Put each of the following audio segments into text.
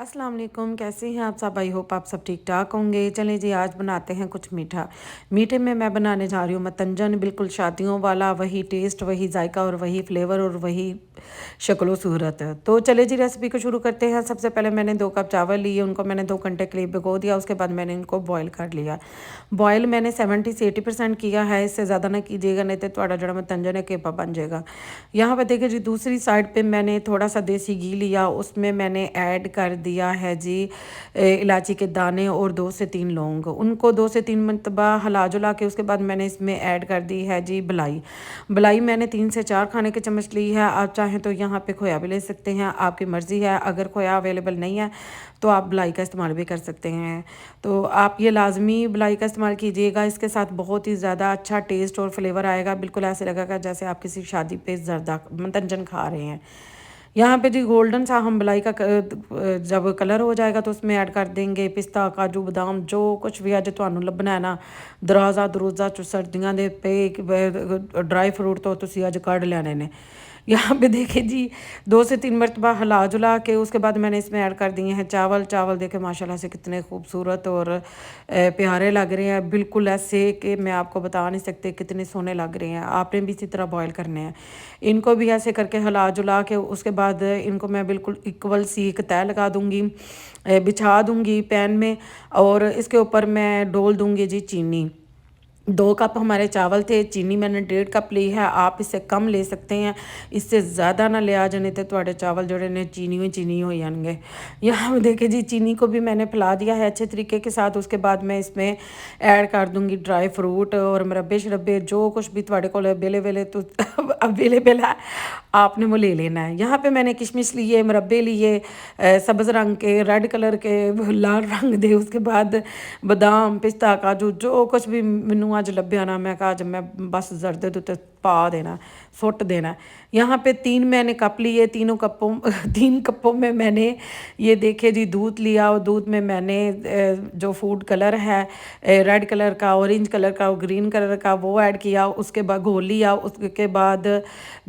अस्सलाम वालेकुम, कैसे हैं आप सब। आई होप आप सब ठीक ठाक होंगे। चलें जी, आज बनाते हैं कुछ मीठा। मीठे में मैं बनाने जा रही हूँ मतंजन, बिल्कुल शादियों वाला, वही टेस्ट, वही जायका और वही फ्लेवर और वही शक्ल सूरत। तो चले जी, रेसिपी को शुरू करते हैं। सबसे पहले मैंने 2 कप चावल लिए, उनको मैंने 2 घंटे के लिए भिगो दिया। उसके बाद मैंने इनको बॉयल कर लिया। बॉयल मैंने 70 से 80% किया है, इससे ज़्यादा ना कीजिएगा, नहीं तो थोड़ा जड़ा मतंजन है केपा बन जाएगा। यहाँ पर देखिए जी, दूसरी साइड पे मैंने थोड़ा सा देसी घी लिया, उसमें मैंने ऐड कर दिया है जी इलायची के दाने और 2 से 3 लौंग। उनको 2 से 3 मरतबा हिला जुला के उसके बाद मैंने इसमें ऐड कर दी है जी बलाई। बलाई मैंने 3 से 4 खाने के चम्मच ली है। आप चाहें तो यहाँ पे खोया भी ले सकते हैं, आपकी मर्ज़ी है। अगर खोया अवेलेबल नहीं है तो आप बलाई का इस्तेमाल भी कर सकते हैं। तो आप ये लाजमी बलाई का इस्तेमाल कीजिएगा, इसके साथ बहुत ही ज़्यादा अच्छा टेस्ट और फ्लेवर आएगा। बिल्कुल ऐसे लगेगा जैसे आप किसी शादी पे जर्दा मतंजन खा रहे हैं। यहाँ पे जी गोल्डन सा हम बलाई का जब कलर हो जाएगा तो उसमें ऐड कर देंगे पिस्ता, काजू, बादाम, जो कुछ भी अज तुहानू लभना है ना, दराजा दरूजा चो सर्दियों के पे ड्राई फ्रूट तो तुसी अज कढ़ लेने ने। यहाँ पे देखिए जी, 2 से 3 मरतबा हिला जुला के उसके बाद मैंने इसमें ऐड कर दिए हैं चावल। चावल देखे माशाल्लाह से कितने खूबसूरत और प्यारे लग रहे हैं, बिल्कुल ऐसे कि मैं आपको बता नहीं सकते कितने सोने लग रहे हैं। आपने भी इसी तरह बॉयल करने हैं। इनको भी ऐसे करके हिला जुला के उसके बाद इनको मैं बिल्कुल इक्वल सी एक तय लगा दूँगी, बिछा दूँगी पैन में, और इसके ऊपर मैं डोल दूँगी जी चीनी। 2 कप हमारे चावल थे, चीनी मैंने 1.5 कप ली है। आप इससे कम ले सकते हैं, इससे ज़्यादा ना लिया जाने तो थोड़े चावल जोड़े ने चीनी हो जाएंगे। यहाँ पे देखिए जी, चीनी को भी मैंने पिला दिया है अच्छे तरीके के साथ। उसके बाद मैं इसमें ऐड कर दूँगी ड्राई फ्रूट और मुरब्बे शरब्बे, जो कुछ भी थोड़े को अवेलेबल तो अवेलेबल है, आपने वो ले लेना है। यहाँ पे मैंने किशमिश लिए, मुरब्बे लिए, सब्ज़ रंग के, रेड कलर के, लाल रंग दे, उसके बाद बादाम, पिस्ता, काजू, जो कुछ भी मैनू अज लभ्या ना, मैं कहा अज मैं बस जर्दे उत्ते पा देना, सुट देना। यहाँ पे 3 मैंने कप लिए, तीनों कपों 3 कपों में मैंने ये देखे जी दूध लिया, और दूध में मैंने जो फूड कलर है रेड कलर का, ऑरेंज कलर का, ग्रीन कलर का, वो ऐड किया। उसके बाद घोल लिया। उसके बाद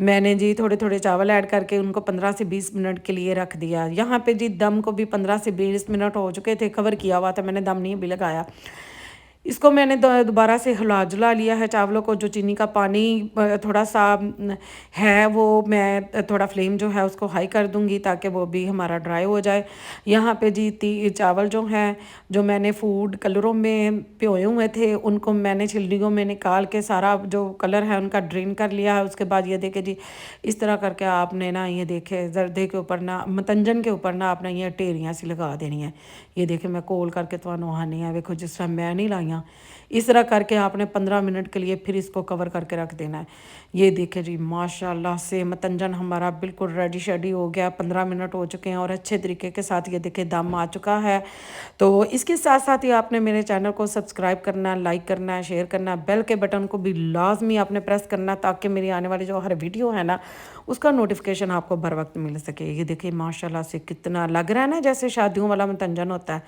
मैंने जी थोड़े थोड़े चावल ऐड करके उनको 15 से 20 मिनट के लिए रख दिया। यहाँ पे जी दम को भी 15 से 20 मिनट हो चुके थे, कवर किया हुआ था, मैंने दम नहीं भी लगाया। इसको मैंने दोबारा से हिला जुला लिया है चावलों को। जो चीनी का पानी थोड़ा सा है, वो मैं थोड़ा फ्लेम जो है उसको हाई कर दूंगी ताकि वो भी हमारा ड्राई हो जाए। यहाँ पे जी चावल जो हैं, जो मैंने फूड कलरों में भिगोए हुए थे, उनको मैंने छिलनियों में निकाल के सारा जो कलर है उनका ड्रेन कर लिया है। उसके बाद ये देखे जी, इस तरह करके आपने ना ये देखे जर्दे के ऊपर ना, मतंजन के ऊपर ना आपने ये ढेरियाँ सी लगा देनी है। ये देखे मैं कोल करके तो आनी है, देखो जिस टाइम मैं नहीं लाई। इस तरह करके आपने 15 मिनट के लिए फिर इसको कवर करके रख देना है। ये देखिए जी, माशाल्लाह से मतंजन हमारा बिल्कुल रेडी शेडी हो गया। 15 मिनट हो चुके हैं और अच्छे तरीके के साथ ये देखिए दम आ चुका है। तो इसके साथ साथ ही आपने मेरे चैनल को सब्सक्राइब करना, लाइक करना, शेयर करना, बेल के बटन को भी लाजमी आपने प्रेस करना, ताकि मेरी आने वाली जो हर वीडियो है ना, उसका नोटिफिकेशन आपको बर वक्त मिल सके। ये देखिए माशाल्लाह से कितना लग रहा है ना जैसे शादियों वाला मतंजन होता है।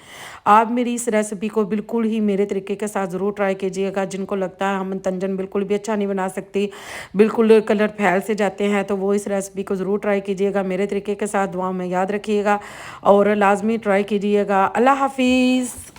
आप मेरी इस रेसिपी को बिल्कुल ही मेरे तरीके के साथ ज़रूर ट्राई कीजिएगा। जिनको लगता है हम मतंजन बिल्कुल भी अच्छा नहीं बना सकती, बिल्कुल कलर फैल से जाते हैं, तो वो इस रेसिपी को ज़रूर ट्राई कीजिएगा मेरे तरीके के साथ। दुआ में याद रखिएगा और लाजमी ट्राई कीजिएगा। अल्लाह हाफिज़।